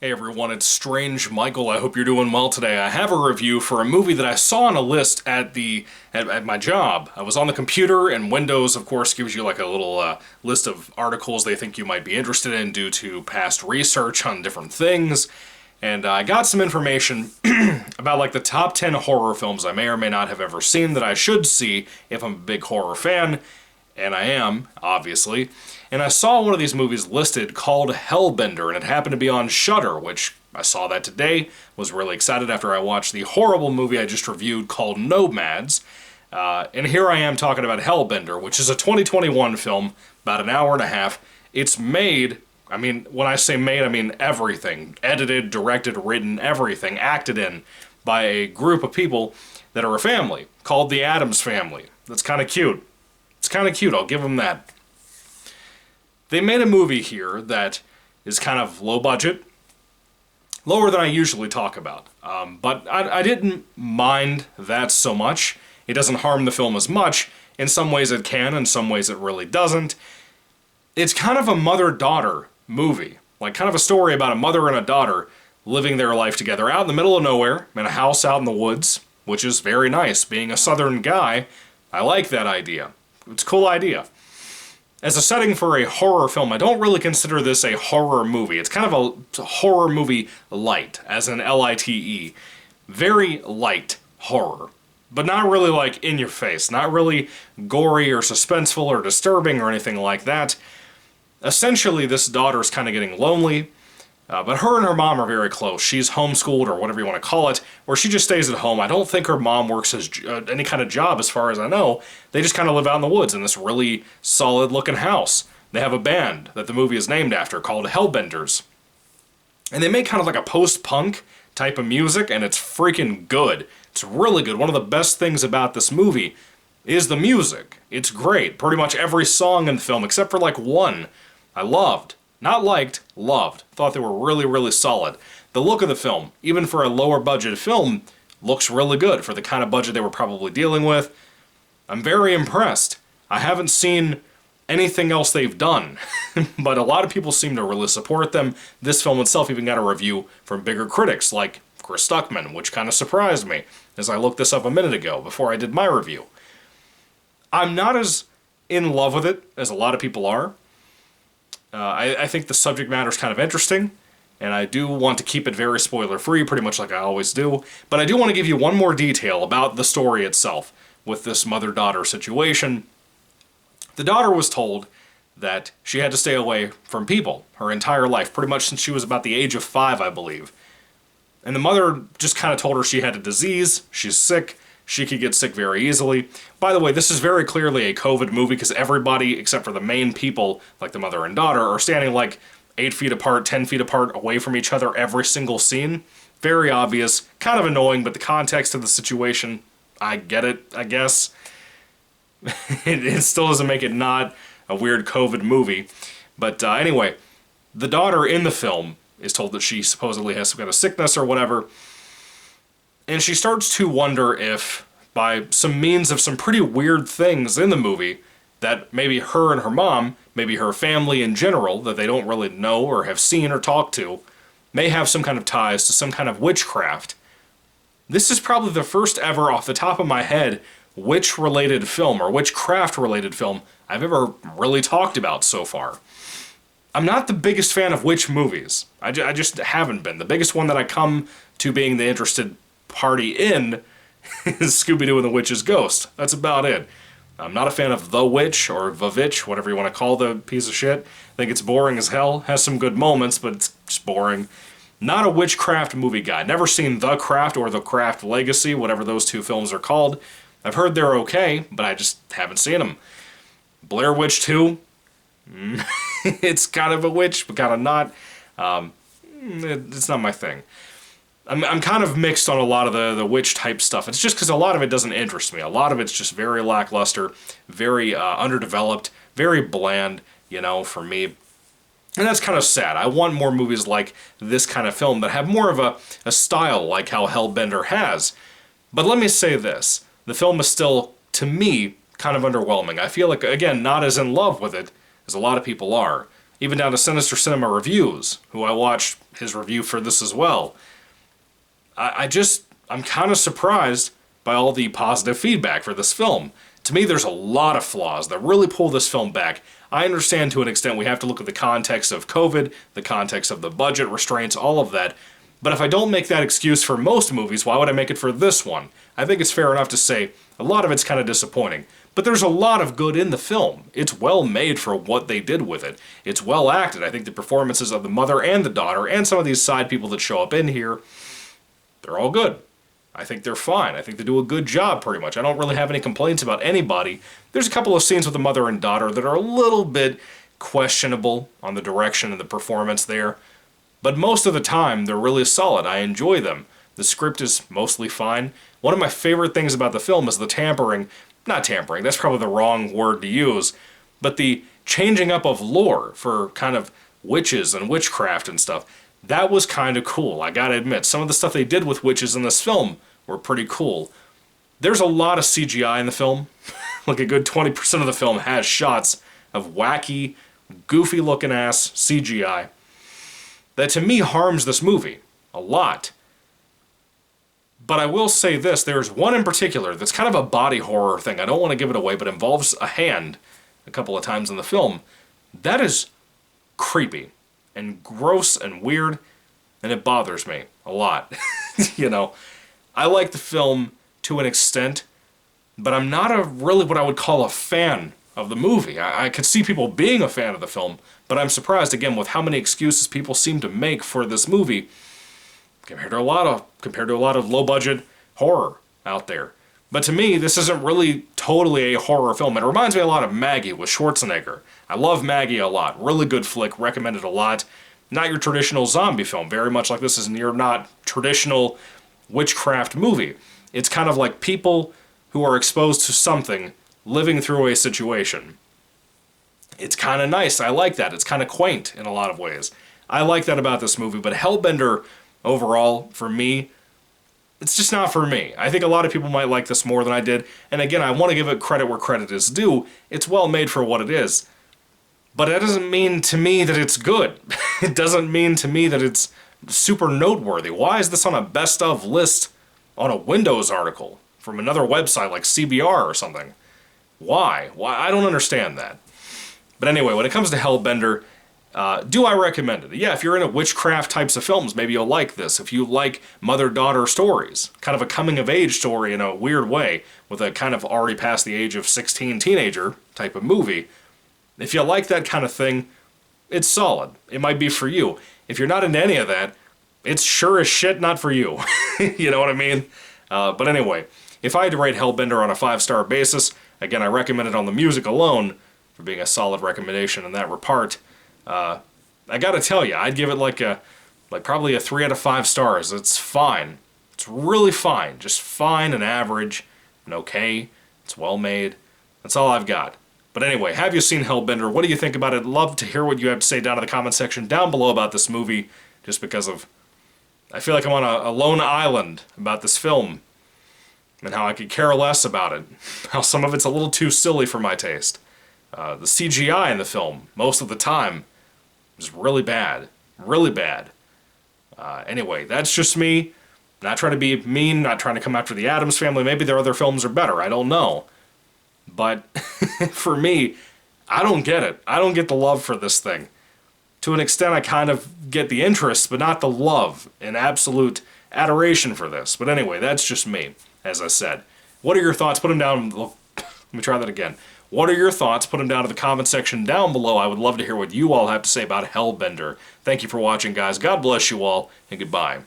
Hey everyone, it's Strange Michael. I hope you're doing well today. I have a review for a movie that I saw on a list at my job. I was on the computer, and Windows, of course, gives you like a little list of articles they think you might be interested in due to past research on different things. And I got some information about like the top 10 horror films I may or may not have ever seen that I should see if I'm a big horror fan. And I am, obviously. And I saw one of these movies listed called Hellbender, and it happened to be on Shudder, which I saw that today, was really excited after I watched the horrible movie I just reviewed called Nomads. And here I am talking about Hellbender, which is a 2021 film, about an hour and a half. It's made, I mean, when I say made, I mean everything. Edited, directed, written, everything, acted in by a group of people that are a family, called the Addams Family. That's kind of cute. It's kind of cute, I'll give them that. They made a movie here that is kind of low budget, lower than I usually talk about. But I didn't mind that so much. It doesn't harm the film as much. In some ways it can, in some ways it really doesn't. It's kind of a mother-daughter movie. Like kind of a story about a mother and a daughter living their life together out in the middle of nowhere, in a house out in the woods, which is very nice. Being a southern guy, I like that idea. It's a cool idea. As a setting for a horror film, I don't really consider this a horror movie. It's kind of a horror movie light, as in L-I-T-E. Very light horror. But not really like in your face. Not really gory or suspenseful or disturbing or anything like that. Essentially, this daughter's kind of getting lonely. But her and her mom are very close. She's homeschooled, or whatever you want to call it, or she just stays at home. I don't think her mom works as any kind of job, as far as I know. They just kind of live out in the woods in this really solid-looking house. They have a band that the movie is named after called Hellbenders. And they make kind of like a post-punk type of music, and it's freaking good. It's really good. One of the best things about this movie is the music. It's great. Pretty much every song in the film, except for like one, I loved. Not liked, loved. Thought they were really, really solid. The look of the film, even for a lower budget film, looks really good for the kind of budget they were probably dealing with. I'm very impressed. I haven't seen anything else they've done, but a lot of people seem to really support them. This film itself even got a review from bigger critics like Chris Stuckman, which kind of surprised me as I looked this up a minute ago before I did my review. I'm not as in love with it as a lot of people are. I think the subject matter is kind of interesting, and I do want to keep it very spoiler-free, pretty much like I always do, but I do want to give you one more detail about the story itself with this mother-daughter situation. The daughter was told that she had to stay away from people her entire life, pretty much since she was about the age of 5, I believe. And the mother just kind of told her she had a disease, she's sick, she could get sick very easily. By the way, this is very clearly a COVID movie because everybody, except for the main people, like the mother and daughter, are standing like 8 feet apart, 10 feet apart, away from each other every single scene. Very obvious, kind of annoying, but the context of the situation, I get it, I guess. It still doesn't make it not a weird COVID movie. But anyway, the daughter in the film is told that she supposedly has some kind of sickness or whatever. And she starts to wonder if, by some means of some pretty weird things in the movie, that maybe her and her mom, maybe her family in general, that they don't really know or have seen or talked to, may have some kind of ties to some kind of witchcraft. This is probably the first ever, off the top of my head, witch-related film, or witchcraft-related film, I've ever really talked about so far. I'm not the biggest fan of witch movies. I just haven't been. The biggest one that I come to being the interested party in is Scooby-Doo and the Witch's Ghost. That's about it. I'm not a fan of The Witch, or Vavitch, whatever you want to call the piece of shit. I think it's boring as hell. Has some good moments, but it's just boring. Not a witchcraft movie guy. Never seen The Craft or The Craft Legacy, whatever those two films are called. I've heard they're okay, but I just haven't seen them. Blair Witch 2. It's kind of a witch, but kind of not. It's not my thing. I'm kind of mixed on a lot of the witch-type stuff. It's just because a lot of it doesn't interest me. A lot of it's just very lackluster, very underdeveloped, very bland, you know, for me. And that's kind of sad. I want more movies like this kind of film that have more of a style like how Hellbender has. But let me say this. The film is still, to me, kind of underwhelming. I feel like, again, not as in love with it as a lot of people are. Even down to Sinister Cinema Reviews, who I watched his review for this as well. I'm kind of surprised by all the positive feedback for this film. To me, there's a lot of flaws that really pull this film back. I understand to an extent we have to look at the context of COVID, the context of the budget restraints, all of that. But if I don't make that excuse for most movies, why would I make it for this one? I think it's fair enough to say a lot of it's kind of disappointing. But there's a lot of good in the film. It's well made for what they did with it. It's well acted. I think the performances of the mother and the daughter, and some of these side people that show up in here, they're all good. I think they're fine. I think they do a good job, pretty much. I don't really have any complaints about anybody. There's a couple of scenes with the mother and daughter that are a little bit questionable on the direction and the performance there. But most of the time, they're really solid. I enjoy them. The script is mostly fine. One of my favorite things about the film is the tampering. Not tampering, that's probably the wrong word to use. But the changing up of lore for kind of witches and witchcraft and stuff. That was kind of cool, I gotta admit. Some of the stuff they did with witches in this film were pretty cool. There's a lot of CGI in the film. Like a good 20% of the film has shots of wacky, goofy-looking ass CGI that to me harms this movie a lot. But I will say this, there's one in particular that's kind of a body horror thing. I don't want to give it away, but involves a hand a couple of times in the film. That is creepy and gross and weird, and it bothers me a lot. You know, I like the film to an extent, but I'm not really what I would call a fan of the movie. I could see people being a fan of the film, but I'm surprised again with how many excuses people seem to make for this movie compared to a lot of low budget horror out there. But to me, this isn't really totally a horror film. It reminds me a lot of Maggie with Schwarzenegger. I love Maggie a lot. Really good flick, recommend it a lot. Not your traditional zombie film, very much like this is your not traditional witchcraft movie. It's kind of like people who are exposed to something living through a situation. It's kind of nice. I like that. It's kind of quaint in a lot of ways. I like that about this movie, but Hellbender overall, for me, it's just not for me. I think a lot of people might like this more than I did, and again, I want to give it credit where credit is due. It's well made for what it is. But that doesn't mean to me that it's good. It doesn't mean to me that it's super noteworthy. Why is this on a best of list on a Windows article from another website like CBR or something? Why? I don't understand that. But anyway, when it comes to Hellbender, do I recommend it? Yeah, if you're into witchcraft types of films, maybe you'll like this. If you like mother-daughter stories, kind of a coming-of-age story in a weird way, with a kind of already past the age of 16 teenager type of movie, if you like that kind of thing, it's solid. It might be for you. If you're not into any of that, it's sure as shit not for you. You know what I mean? But anyway, if I had to rate Hellbender on a 5-star basis, again, I recommend it on the music alone for being a solid recommendation in that part. I gotta tell you, I'd give it like probably a 3 out of 5 stars. It's fine. It's really fine. Just fine and average and okay. It's well made. That's all I've got. But anyway, have you seen Hellbender? What do you think about it? Love to hear what you have to say down in the comment section down below about this movie, just because of... I feel like I'm on a lone island about this film, and how I could care less about it. How some of it's a little too silly for my taste. The CGI in the film, most of the time, is really bad. Really bad. Anyway, that's just me. Not trying to be mean, not trying to come after the Addams Family. Maybe their other films are better, I don't know. But for me, I don't get it. I don't get the love for this thing. To an extent, I kind of get the interest, but not the love and absolute adoration for this. But anyway, that's just me, as I said. What are your thoughts? Put them down. Let me try that again. What are your thoughts? Put them down in the comment section down below. I would love to hear what you all have to say about Hellbender. Thank you for watching, guys. God bless you all, and goodbye.